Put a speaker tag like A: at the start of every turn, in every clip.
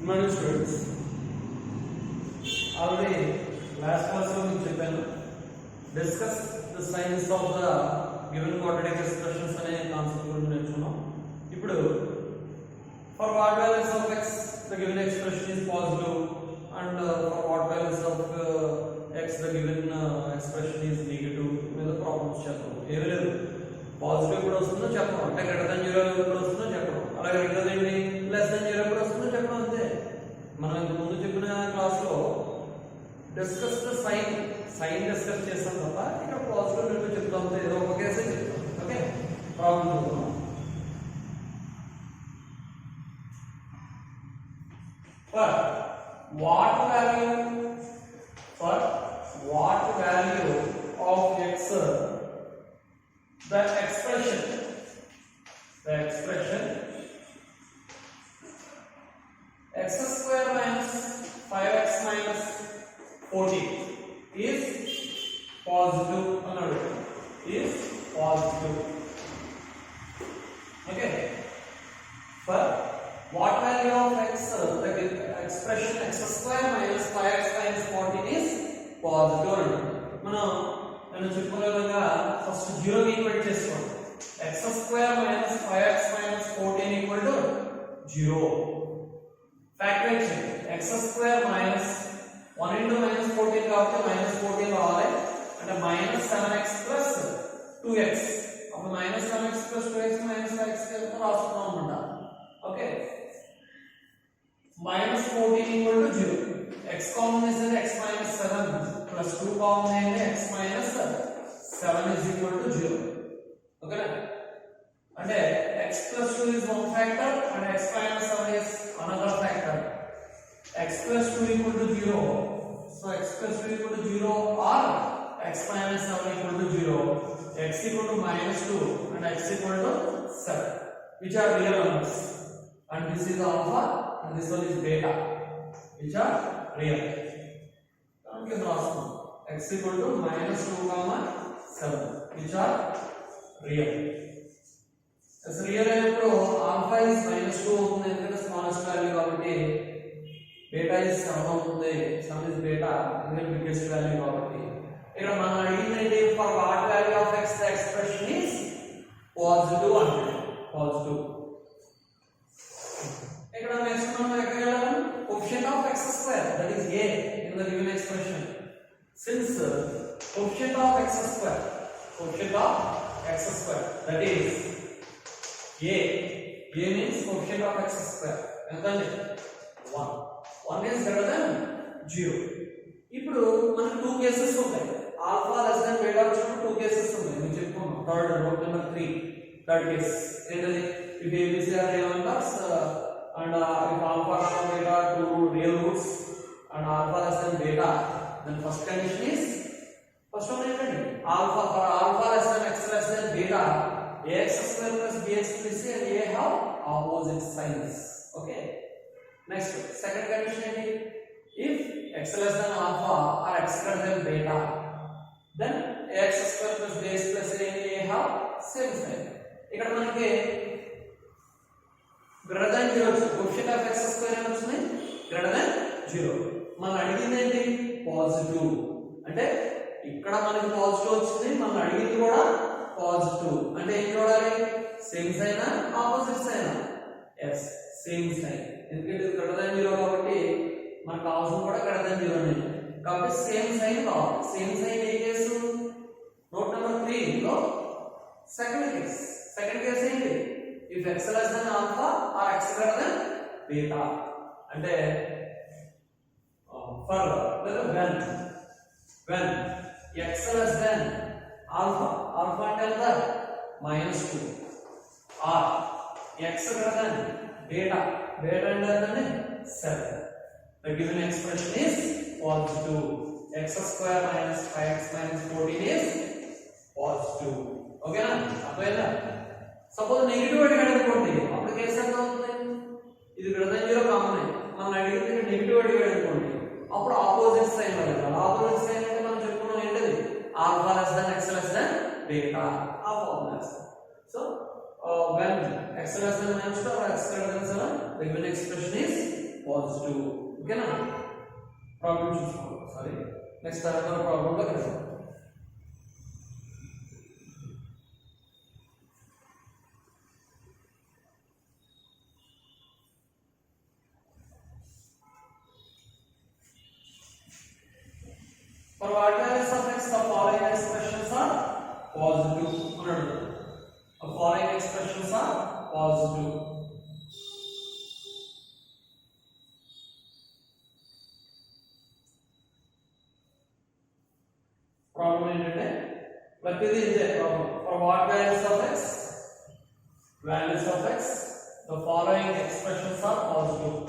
A: morning students. Already last class lo meeku cheppanu discuss the signs of the given quadratic expressions ane concept gurinchi nerchukunnam. Ippudu for what values of x the given expression is positive and for what values of x the given expression is negative మీద problems చేద్దాం. ఏమీ లేదు, positive ఎప్పుడు వస్తుందో చెప్పడం, అంటే greater than 0 ఎప్పుడు వస్తుందో చెప్పడం, అలాగే రెండోది లెస్ దెన్ 0 ఎప్పుడు వస్తుందో చెప్పడం. అంతే. మనం ఇంతకు ముందు చెప్పిన క్లాస్ లో డిస్కస్ ద సైన్ డిస్కస్ చేస్తాం తప్ప ఇక్కడ పాజిటివ్ నెగిటివ్ చెప్తాం, ఏదో ఒక కేసే చెప్తాం. ఓకే, ప్రాబ్లం చూద్దాం. For what value of x the expression x square minus 5x minus 14 is positive another is positive. Okay, for what value of x the expression x square minus 5x minus 14 is positive. మనం నేను చెప్పుకునే విధంగా first 0 ని equate చేసుకోండి. x square minus 5x minus 14 equal to 0. Factorisation x square minus 1 into minus 14 కాబట్టి minus 14 రావాలి, అంటే minus 7x plus 2x. అప్పుడు minus 7x plus 2x minus 5x తో రాసుకున్నాం అన్నమాట. Okay, minus 14 equal to 0. x common తీస్తే x minus 7 plus 2 common అయితే x minus 7 is equal to 0. ఓకేనా, అంటే x plus 2 is one factor and x minus 7 is another factor. x plus 2 equal to 0, so x plus 2 equal to 0 or x minus 7 equal to 0, x equal to minus 2 and x equal to 7, which are real numbers, and this is alpha and this one is beta, which are real. Okay, x equal to minus 2 comma 7, which are real. As real అయినప్పుడు alpha is minus 2 అవుతుంది, ఎందుకంటే smallest value కాబట్టి. beta is 7 అవుతుంది, 7 is beta ఎందుకంటే biggest value కాబట్టి. ఇక్కడ మనం అడిగింది for what value of x the expression is positive అంటే positive. ఇక్కడ నెక్స్ట్ మనం ఎక్కడ వెళ్ళాలి? coefficient of x square, that is a in the given expression. Since coefficient of x square that is a means coefficient of x square ఎంతండి? 1 is greater than 0. ఇప్పుడు మనకు 2 cases ఉంటాయి. Alpha less than beta వచ్చినప్పుడు 2 cases ఉంటాయి. నేను చెప్పుకున్నాను third root number 3 third case ఏంటది? if abc are real numbers and if alpha comma beta two real roots and alpha less than beta, then first condition is first one ఏంటండి? alpha for alpha less than x less than beta, ax square plus bx plus c and a have opposite signs. Okay, next second condition ఏంటి? if x less than alpha or x greater than beta, then ax square plus bx plus c and a have same sign. ఇక్కడ మనకి greater than 0 coefficient of x square అని వచ్చింది, greater than 0. మనం అడిగింది ఏంటి? Positive. అంటే ఇక్కడ మనకి పాజిటివ్ వచ్చింది, మనం అడిగింది కూడా పాజిటివ్. అంటే ఏం చూడాలి? Same sign opposite sign? yes same sign, ఎందుకంటే ఇది greater than 0 కాబట్టి మనకు కావాల్సిన కూడా greater than 0 నే కాబట్టి సేమ్ సైన్ కావాలి. సేమ్ సైన్ ఏ కేసు? నోట్ నెంబర్ 3 లో సెకండ్ కేస్ ఏంటి? if x less than alpha or x greater than beta, అంటే for when x less than alpha అంటే ఎంత? minus 2 or x greater than beta అంటే ఎంతండి? 7. the given expression is positive. x square minus 5x minus 14 is positive. ఓకేనా, అర్థమైందా? Suppose negative అడిగాడు అనుకోండి, అప్పుడు కేసు ఎంత అవుతుంది? ఇది గ్రేటర్ దెన్ 0 కామన్, మనం అడిగితే నెగిటివ్ అడిగాడు అనుకోండి, అప్పుడు ఆపోజిట్ సైన్ వెళ్ళాలి. ఆపోజిట్ సైన్ అంటే మనం చెప్పుకున్నాం ఏంటది? Alpha less than x less than beta, ఆ formula. So when x less than minus 2 or x greater than 7, the given expression is positive. ఓకేనా? ప్రాబ్లం చూసుకోండి. సారీ, నెక్స్ట్ తర్వాత ప్రాబ్లంలో కలిసాం. For what values of x the following expressions are positive. The following expressions are positive. Problem ఏంటంటే ప్రతిదీ ఇదే problem. For what values of x the following expressions are positive.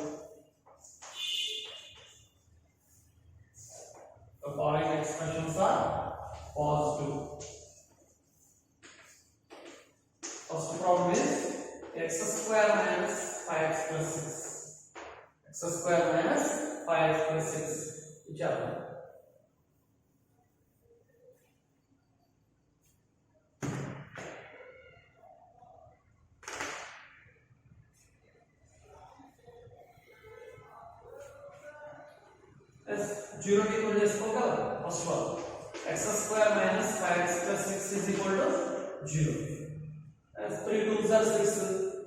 A: The following expressions are positive. First problem is x square minus 5x plus 6. X square minus 5x plus 6. Which are zero की equal इसको क्या first one x square minus 5x plus 6 is equal to 0. as 3 2s are 6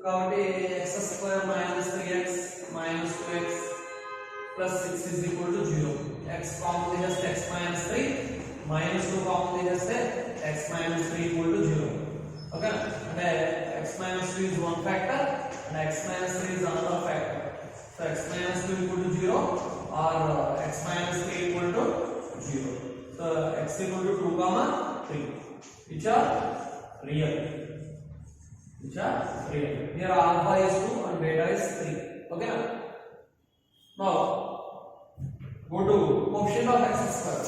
A: కాబట్టి x square minus 3x minus 2x plus 6 is equal to 0. x common తీసేస్తే x minus 3 minus 2 common తీసేస్తే x minus 3 equal to 0. Okay అంటే x minus 2 is one factor and x minus 3 is another factor. So x minus 2 equal to 0 or x minus 3 equal to 0. So x equal to 2 comma 3, which are real. Here alpha is 2 and beta is 3. Okay. Now go to quotient of x square.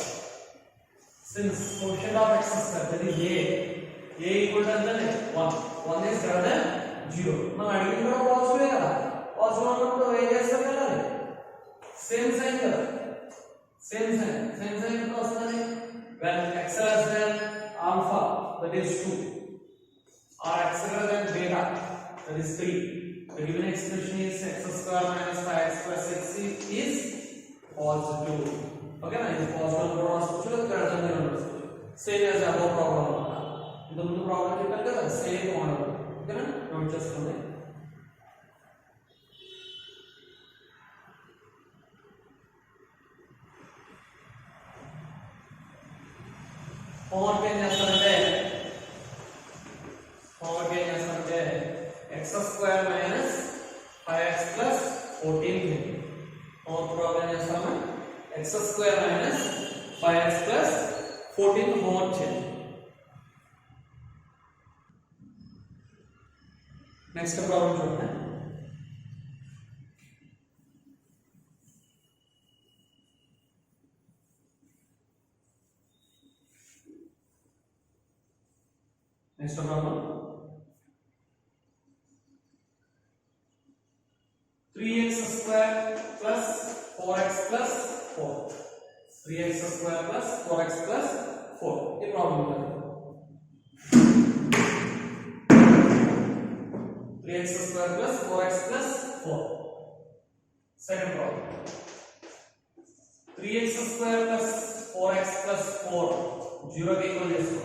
A: Since quotient of x square, that is a equal to 1. 1 is greater than 0. Now అడిగిన కూడా positive కదా. Positive అన్నప్పుడు ఏం చేస్తాం కదా, same sign కదా. Same sign ఎంత వస్తుంది? when x less than alpha, that is 2, or x greater than beta, that is 3. The given expression is x square minus 5x plus 6 is positive. Okay na, ఇది positive కూడా వస్తుంది, greater than కూడా వస్తుంది. Same as above problem అన్నమాట. ఇంత ముందు problem చెప్పాను కదా, సేమ్ మోడల్. ఓకేనా, నోట్ చేసుకోండి. homework ఏం చేస్తారంటే x square minus 5x plus 14. homework problem చేస్తాము x square minus 5x plus 14 homework చేయండి. నెక్స్ట్ ప్రాబ్లం చూడండి. Next problem, 3x square plus 4x plus 4. 3x square plus 4x plus 4. ये problem है. 3x square plus 4x plus 4. Second problem, 3x square plus 4x plus 4 0 के equal చేసుకో.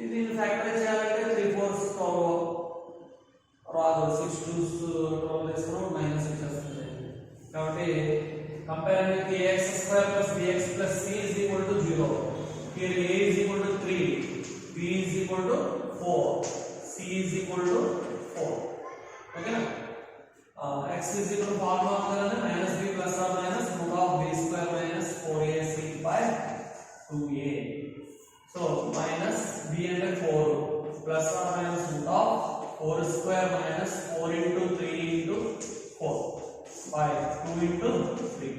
A: ఇది factor చేయాలంటే 3 4s 12 రాదు, 6 2s 12 చేసుకున్నాం -6 వస్తుంది. కాబట్టి comparing the ax square plus bx plus c is equal to 0. here a is equal to 3, b is equal to 4, c is equal to 4. ఓకేనా? x is equal to formula ఉందంటే -b plus or minus root of b square minus 4ac by 2a. So minus b and 4 plus or minus root of 4 square minus 4 into 3 into 4 by 2 into 3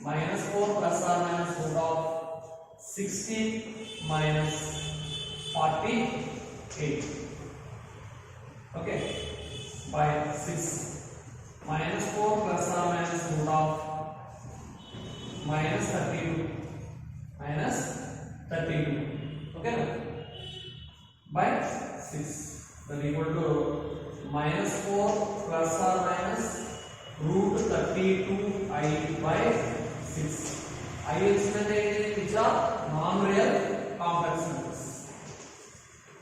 A: minus 4 plus or minus root of 16 minus 48. Okay, by 6 minus 4 plus or minus root of minus 32 minus 32. Okay, by 6, that equal to minus 4 plus or minus root 32i by 6. I వచ్చిందంటే which are non-real complex numbers.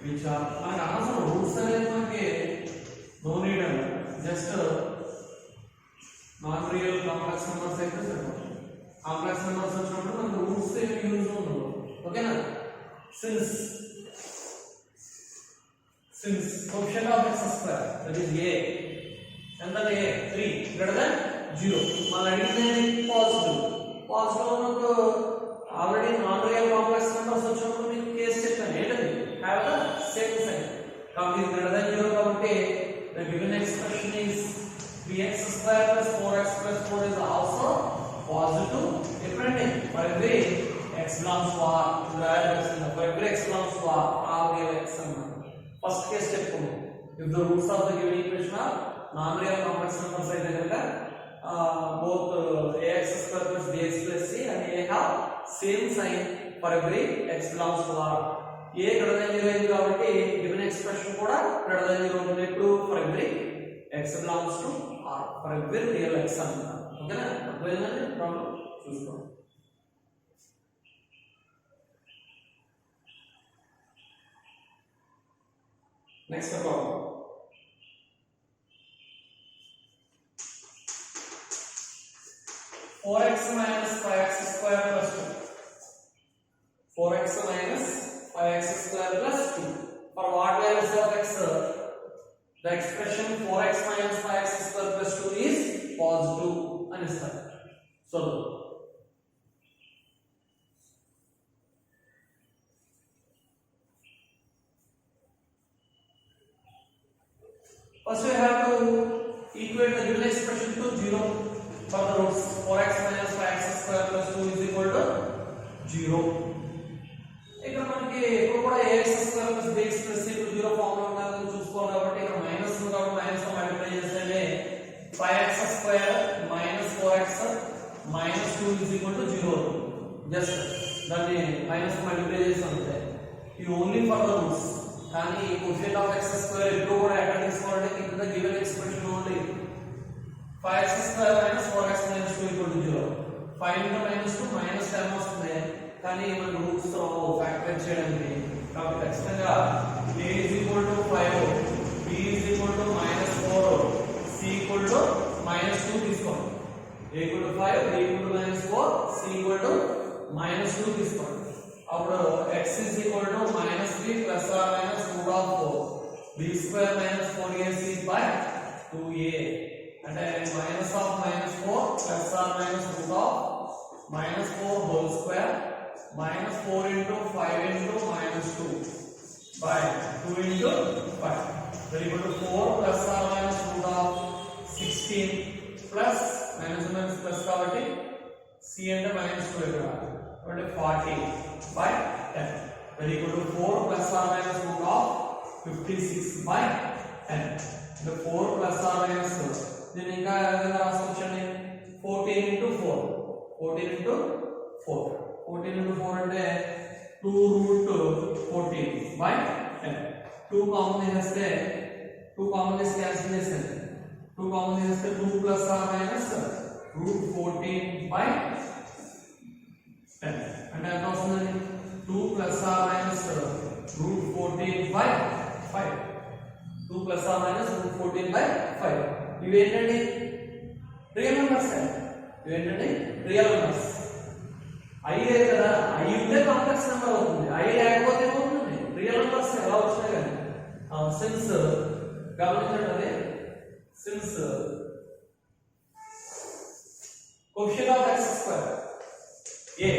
A: Which are మనకు అనవసరం roots అనేది మనకి no need అండి, just non-real complex numbers అయితే సరిపోతుంది. Complex numbers వచ్చినప్పుడు మనకు రూట్స్ ఏమి యూజ్ ఉండదు. ఓకేనా? since coefficient of x square, that is a, and then a 3 greater than 0, మన అడిగినది పాజిటివ్ ఉన్నప్పుడు already non real complex numbers వచ్చినప్పుడు మీకు కేస్ చెప్పాను ఏంటది, హ్యావ్ ద సేమ్ సైన్. కాబట్టి గ్రేటర్ దెన్ 0 కాబట్టి the given expression is 3x square plus 4x plus 4 is also positive ఎప్పుడంటే for every x belongs to R, for every x belongs to R real x అన్నమాట. First case చెప్పుకున్నాం, if the roots of the given equation are non-real complex numbers అయితే కనుక both ax square plus bx plus c and a have same sign for every x belongs to R. a greater than 0 అయింది కాబట్టి given expression కూడా greater than 0 ఉంటుంది. ఇప్పుడు for every x belongs to R, for every real x అన్నమాట. ఓకేనా? అర్థమైందండి? Problem చూసుకోండి. Next problem, four x minus 5x square plus 2. 4x minus 5x square plus 2. For what values of x? The expression 4x minus 5x square plus 2 is positive. Understand? So first we have to equate the given expression to 0 for the roots. 4x minus 5x square plus 2 is equal to 0. ఇక్కడ మనకి ఇప్పుడు కూడా ax square plus bx plus c equal to 0 form లో ఉండాలని చూసుకోవాలి కాబట్టి ఇక్కడ minus ఉంది కాబట్టి మైనస్ తో మల్టిప్లై చేస్తే 5x square minus 4x minus 2 is equal to 0. Just దాన్ని మైనస్ తో మల్టిప్లై చేస్తాం అంతే. ఇది ఓన్లీ ఫర్ ద రూట్స్. కానీ కోఎఫిషియంట్ ఆఫ్ x స్క్వేర్ ఇప్పుడు కూడా ఎక్కడ తీసుకోవాలంటే ఇక్కడ the given expression only 5x square minus 4x minus 2 equal to 0. 5 into minus 2 minus 10 వస్తుంది. కానీ మన రూట్స్ తో ఫ్యాక్టర్ చేయడానికి కాబట్టి ఖచ్చితంగా a is equal to 5, b is equal to minus 4, c equal to minus 2 తీసుకోండి. a equal to 5, b equal to minus 4, c equal to minus 2 తీసుకోండి. అప్పుడు x is equal to minus 3 plus or minus root of 4, b square minus 4ac by 2a, అంటే minus of minus 4 plus or minus root of minus 4 whole square minus 4 into 5 into minus 2 by 2 into 5, that equal to 4 plus or minus root of 16 plus minus minus plus కాబట్టి c అంటే minus 2 ఇక్కడ అంటే 40 by 10, that equal to 4 plus or minus root of 56 by 10. The 4 plus or minus దీన్ని ఇంకా ఏదైనా రాసుకోవచ్చండి 14 into 4 అంటే 2 root 14 by 10. 2 common చేస్తే 2 common చేసి క్యాన్సిల్ చేసేది 2 కామన్ చేస్తే 2 plus or minus root 14 by 10 అంటే ఎంత వస్తుందండి 2 plus or minus root 14 by 5. 2 plus or minus root 14 by 5. ఇవేంటండి real numbers. Real numbers. i లేదు కదా, i ఉంటే కాంప్లెక్స్ నెంబర్ అవుతుంది, i లేకపోతే ఏమవుతుంది రియల్ నెంబర్స్ ఎలా వచ్చినాయి కానీ. సిన్స్ గమనించండి, since coefficient of x square a,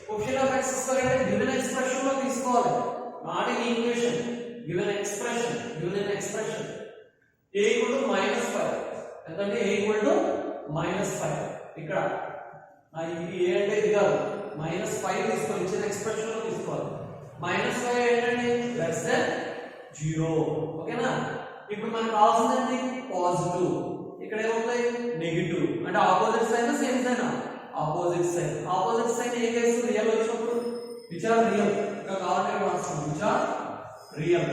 A: coefficient of x square అంటే గివెన్ ఎక్స్ప్రెషన్ లో తీసుకోవాలి, not in equation. Given expression a equal to minus 5, ఎందుకంటే a equal to minus 5 ఇక్కడ ఇది a అంటే ఇది కాదు minus 5 తీసుకోవాలి, ఇచ్చిన ఎక్స్ప్రెషన్ లో తీసుకోవాలి. minus 5 ఏంటండి లెస్ దెన్ 0. ఓకేనా? ఇప్పుడు మనకు కావాల్సింది పాజిటివ్, ఇక్కడ ఏమవుతాయి నెగటివ్, అంటే opposite sign same sign opposite sign ఏ కేసు రియల్ వచ్చినప్పుడు విచ్ ఆర్ రియల్ ఇంకా కావాలంటే రాస్తాం which are real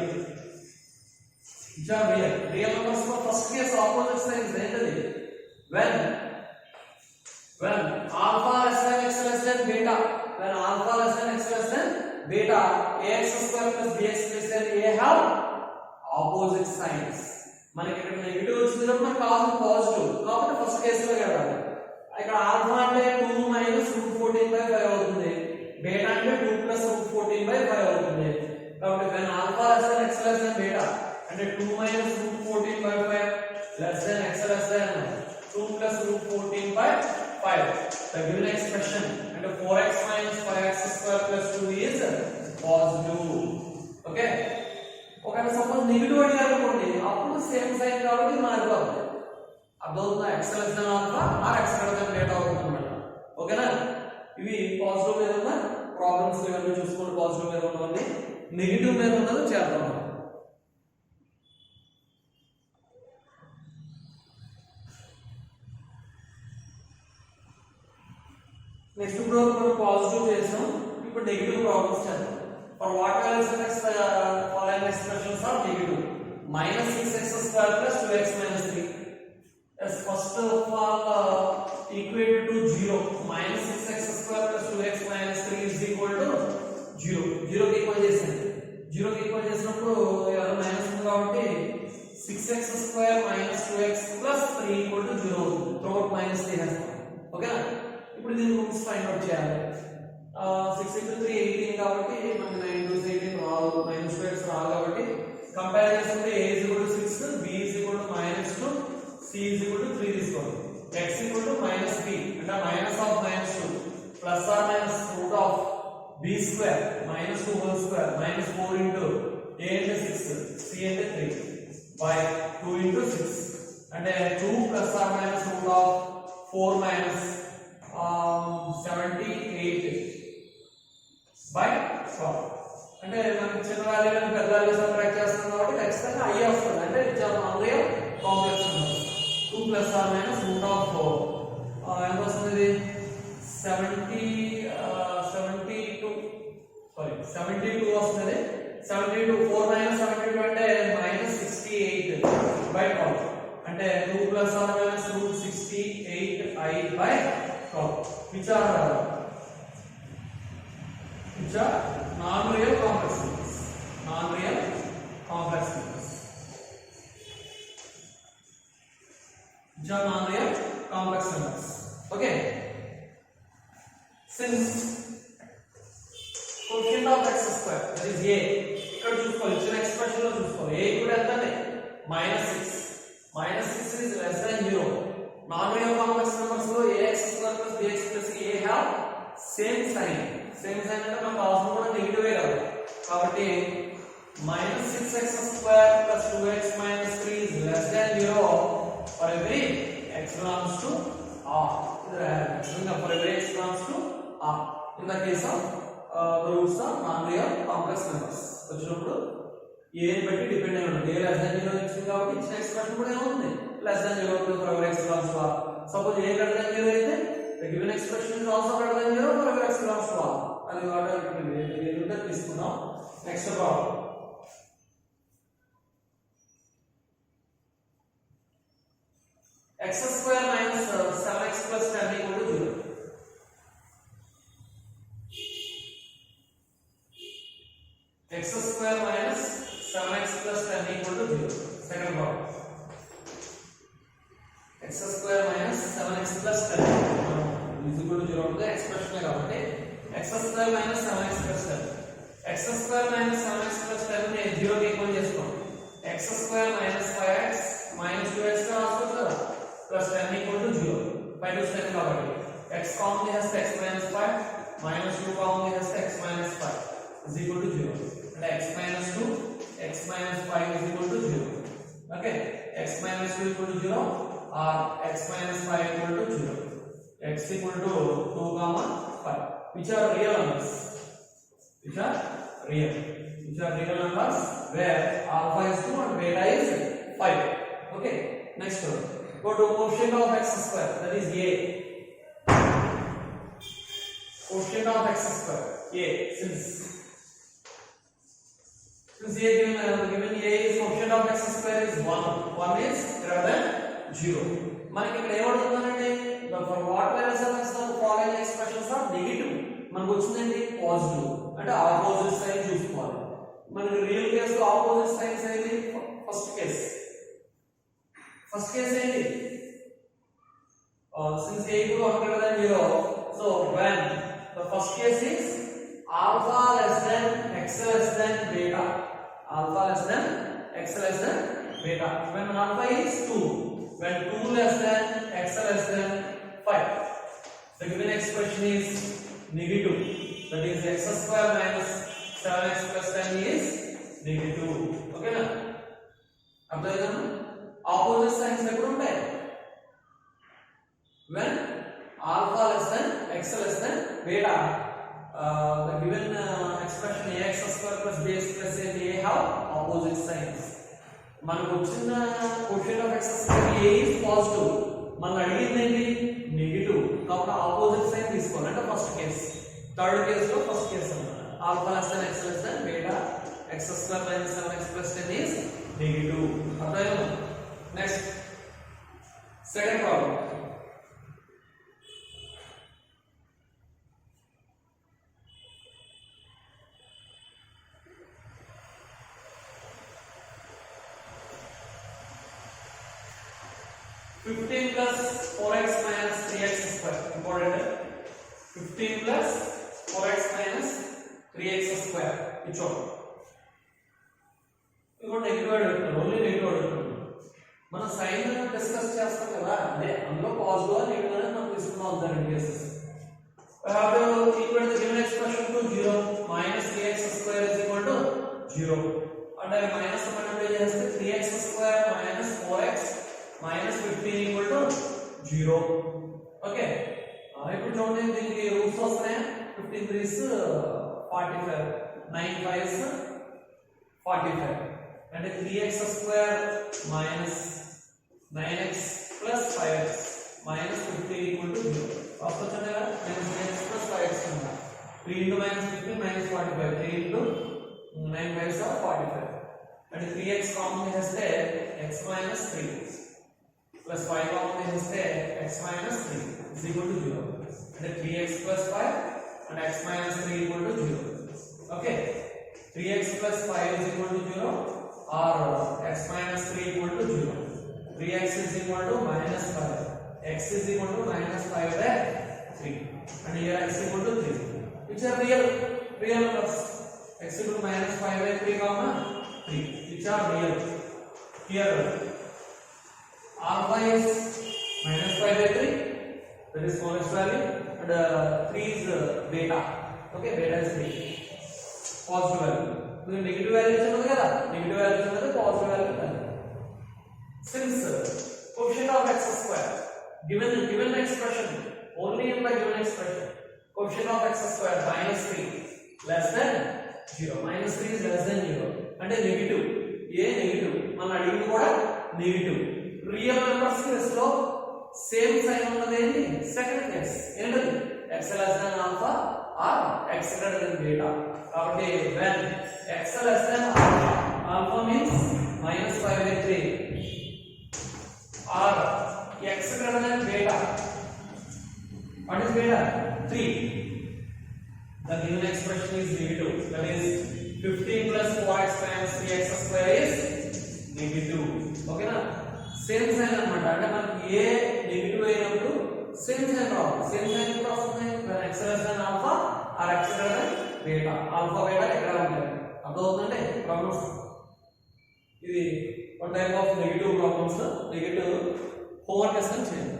A: real numbers లో ఫస్ట్ కేసు ఆపోజిట్ సైన్స్ ఏంటది when alpha less than x less than beta, when alpha less than x less than beta, ax square plus bx plus a have opposite signs. మనకి ఇక్కడ negative వచ్చినప్పుడు మనకు కావాల్సిన positive కాబట్టి first కేసులో కడాలి. ఇక్కడ alpha అంటే 2 మైనస్ √14/5 అవుతుంది, బీటా అంటే 2 ప్లస్ √14/5 అవుతుంది. కాబట్టి when alpha less than x less than beta అంటే 2 minus √14/5 less than x less than 2 plus √14/5, the given expression and 4x minus 5x square plus 2 is positive. Okay, ఒకవేళ suppose negative అడిగారు అనుకోండి, అప్పుడు same sign కాబట్టి మారిపోతుంది. అర్థమవుతుందా? x less than alpha or x greater than beta అవుతుంది అన్నమాట. ఓకేనా? ఇవి పాజిటివ్ మీద ఉన్న ప్రాబ్లమ్స్ ఇవన్నీ చూసుకోండి. పాజిటివ్ మీద ఉన్నవన్నీ, నెగటివ్ మీద ఉన్నది చేద్దాం. నెక్స్ట్ ఇప్పుడు మనం పాజిటివ్ చేసాం, ఇప్పుడు నెగటివ్ ప్రాబ్లమ్స్ చేద్దాం. For what values of x following expressions are negative. -6x square plus 2x minus 3. As first of all equate to 0. -6x square plus 2x minus 3 is equal to 0. 0 కి equal చేసాం. 0 కి equal చేసినప్పుడు ఎవరు minus ఉంది కాబట్టి 6x square minus 2x plus 3 equal to 0 అవుతుంది. Throat minus తీసేస్తాం. ఓకేనా? ఇప్పుడు దీని రూట్స్ ఫైండ్ అవుట్ చేయాలి. 6 into 3 18 కాబట్టి మనకి 9 into 18 రావు, -2x రావు కాబట్టి కంపేర్ చేసుకుంటే a is equal to 6, b is equal to -2, c is equal to 3 తీసుకోండి. x equal to -b అంటే minus of -2 plus or minus root of b square -2 whole square -4 into a అంటే 6, c అంటే 3 by 2 into 6 అంటే 2 plus or minus root of 4 minus 78 by 12. అంటే మనకి చిన్న వాల్యూలను పెద్ద values subtract చేస్తాం కాబట్టి ఖచ్చితంగా i వస్తుంది. అంటే it's already complex number. 2 plus or minus root of 4 ఎంత వస్తుంది? 72 వస్తుంది. 72 4 minus 72 అంటే -68 by 12 అంటే 2 plus or minus root 68i by 12, which are non-real complex numbers. Non-real complex numbers. Which are non-real complex numbers. Okay. Since quotient of x square, that is a, ఇక్కడ చూసుకోవాలి, ఇచ్చిన expression లో చూసుకోవాలి. a కూడా ఎంత అంటే -6. -6 is less than 0. Non-real complex numbers లో ax square plus bx plus a have same sign. Same sign అంటే మనకు అవసరం కూడా నెగటివ్ కదా, కాబట్టి -6x square plus 2x minus 3 is less than 0 for every x belongs to R. For every x belongs to R. In the case of the roots of non-real complex numbers. వచ్చినప్పుడు a ని బట్టి depend అయి ఉంటుంది. a less than 0 ఇచ్చింది కాబట్టి ఇచ్చిన expression కూడా ఏముంది? less than 0 for every x belongs to R. Suppose a greater than 0 అయితే the given expression is also greater than 0 for every x belongs to R. అది వాటర్ తీసుకున్నాం. Next problem. x square minus 7x plus 10 equal to 0. x square minus 7x plus 10 equal to 0. Second problem. x square minus 7x plus 10 is equal to 0 అంటే expression కాబట్టి x square minus 7x plus 10. x square minus 7x plus 10 ని 0 కి equal చేసుకోండి. x square minus 5x minus 2x గా రాసుకోవచ్చు కదా, plus 10 equal to 0. 5 to 10 కాబట్టి x commonly has x minus 5 minus 2 commonly has x minus 5 is equal to 0. And x minus 2 x minus 5 is equal to 0. Okay, x minus 2 equal to 0 or x minus 5 equal to 0. X equal to 2 comma 5. Which are real numbers? Which are real numbers where alpha is 2 and beta is 5. Okay, next one. Go to quotient of x square, that is a. Quotient of x square, a. Since a given a is quotient of x square is 1. 1 is greater than 0. మనకి ఇక్కడ ఏమడుగుతున్నానండి, for what values of x the following expressions are negative. మనకు వచ్చిందండి positive అంటే opposite sign చూసుకోవాలి. మనకి real case లో opposite science ఏంటి, ఫస్ట్ కేస్ ఏంటి, since a equal to 100 than 0, so when the first case is alpha less than x less than beta, alpha less than x less than beta, when alpha is 2, when 2 less than x less than 5, the given expression is negative, that is x square minus 7x plus 10 is negative. Okay na, అర్థమైందా? Opposite science ఎప్పుడు ఉంటాయి, when alpha less than x less than beta, the given expression ax square plus bx plus a have opposite signs. మనకు వచ్చిన quotient of x square a is positive, మనం అడిగింది ఏంటి negative, కాబట్టి opposite sign తీసుకోవాలి. అంటే ఫస్ట్ కేస్, థర్డ్ కేస్ లో first case అన్నమాట. Alpha less than x less than beta x square minus 7x plus 10 is negative. అర్థమైందా? Next second problem. Fifteen plus 4x minus 3x square. Important. 15 plus 4x minus 3x square. Which one? You got negative added. Only negative added. మన sign discuss చేస్తాం కదా, అదే అందులో positive negative అనేది మనం తీసుకున్నాం దాని cases. I have to equate the given expression to 0 minus 3x square is equal to 0. అంటే మైనస్ మల్టిప్లై చేస్తే 3x square minus 4x minus 15 equal to 0. Okay, ఇప్పుడు చూడండి దీనికి రూట్స్ వస్తున్నాయి. 15 3s 45, 9 5s 45, అంటే 3x square minus 9x plus 5x minus 15 equal to 0. First వచ్చాను కదా, minus 9x plus 5x ఉంది. 3 into minus 15 minus 45, 3 into 9 5s are 45, అంటే 3x common చేస్తే x minus 3 plus 5 కామన్ చేస్తే x minus 3 is equal to 0. అంటే 3x plus 5 and x minus 3 equal to 0. Okay, 3x plus 5 is equal to 0 or x minus 3 equal to 0. 3x is equal to minus 5, x is equal to minus 5 by 3, and here x equal to 3, which are real numbers. X equal to minus 5 by 3 comma 3, which are real. Here alpha is minus 5 by 3, that is smallest value, and 3 is beta. Okay, beta is 3, positive value. So negative value is kada, negative value is kada, positive value kada. Since coefficient of x square given expression, only in the given expression coefficient of x square minus 3 less than 0, minus 3 is less than 0, అంటే negative, A negative మన అడిగింది కూడా negative. Real numbers case లో same sign ఉన్నది ఏంటి, second case ఏంటది, x less than alpha or x greater than beta. కాబట్టి when x less than alpha means minus 5 by 3 or x greater than beta, what is beta, 3, the given expression is negative, that is 15 plus 4x minus 3x square is negative. Okay na, same sign అన్నమాట. అంటే మనకి a negative అయినప్పుడు same sign రావాలి. Same sign ఎప్పుడు వస్తుంది, x less than alpha or x greater than beta. Alpha beta ఎక్కడ ఉంటాయి, అర్థమవుతుందండి ప్రాబ్లమ్స్. ఇది one type of negative problems. Negative homework చేసుకొని చేయండి.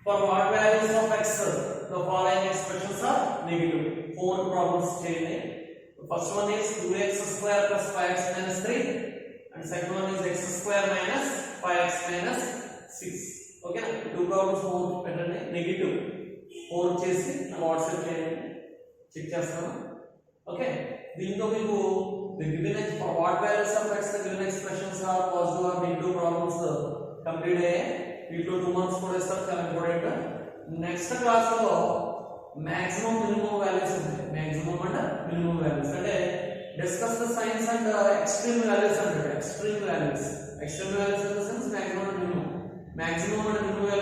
A: For what values of x the following expressions are negative. Homework problems చేయండి. The first one is 2x square plus 5x minus 3, and second one is x square minus 5x minus 6. Okay na, two problems homework పెట్టండి. Negative homework చేసి WhatsApp చేయండి, check చేస్తాను. Okay, దీంతో మీకు the given for what values of x the given expressions are positive or negative problems complete అయ్యాయి. వీటిలో 2 marks కూడా ఇస్తారు, చాలా ఇంపార్టెంట్. నెక్స్ట్ క్లాస్ లో మాక్సిమం మినిమం వాల్యూస్ ఉంటాయి. మాక్సిమం అంటే మినిమం వాల్యూస్ అంటే discuss the signs and extreme values and extreme values in the sense maximum and minimum. Maximum and minimum